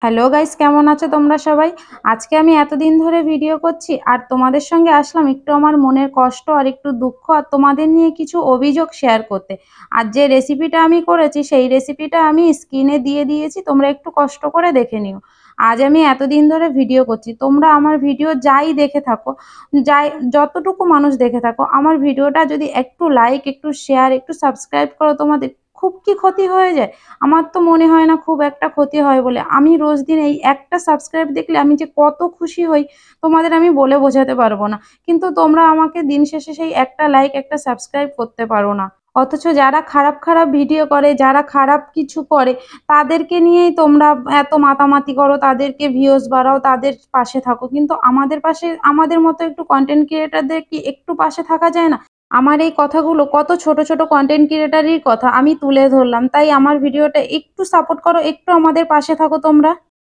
Hello guys, কেমন আছো তোমরা সবাই? আজকে আমি এতদিন ধরে ভিডিও করছি আর তোমাদের সঙ্গে আসলাম একটু আমার মনের কষ্ট আর একটু দুঃখ আর তোমাদের নিয়ে কিছু অভিযোগ শেয়ার করতে। আর যে রেসিপিটা আমি করেছি সেই রেসিপিটা আমি স্ক্রিনে দিয়ে দিয়েছি, তোমরা একটু কষ্ট করে দেখে নিও। আজ আমি এতদিন ধরে ভিডিও করছি, তোমরা আমার ভিডিও যাই দেখে থাকো, যাই যতটুকু মানুষ দেখে থাকো, আমার ভিডিওটা যদি একটু লাইক, একটু শেয়ার, একটু সাবস্ক্রাইব করো, তোমাদের খুব কি ক্ষতি হয়ে যায়? আমার তো মনে হয় না খুব একটা ক্ষতি হয় বলে। আমি রোজ দিন এই একটা সাবস্ক্রাইব দেখলে আমি যে কত খুশি হই তোমাদের আমি বলে বোঝাতে পারবো না। কিন্তু তোমরা আমাকে দিন শেষে সেই একটা লাইক, একটা সাবস্ক্রাইব করতে পারো না। অথচ যারা খারাপ, খারাপ ভিডিও করে, যারা খারাপ কিছু করে তাদেরকে নিয়েই তোমরা এত মাতামাতি করো, তাদেরকে ভিউজ বাড়াও, তাদের পাশে থাকো। কিন্তু আমাদের পাশে, আমাদের মতো একটু কনটেন্ট ক্রিয়েটরদের কি একটু পাশে থাকা যায় না? আমার এই কথাগুলো কত ছোট, ছোট কনটেন্ট ক্রিয়েটরেরই কথা আমি তুলে ধরলাম। তাই আমার ভিডিওটা একটু সাপোর্ট করো, একটু আমাদের পাশে থাকো তোমরা।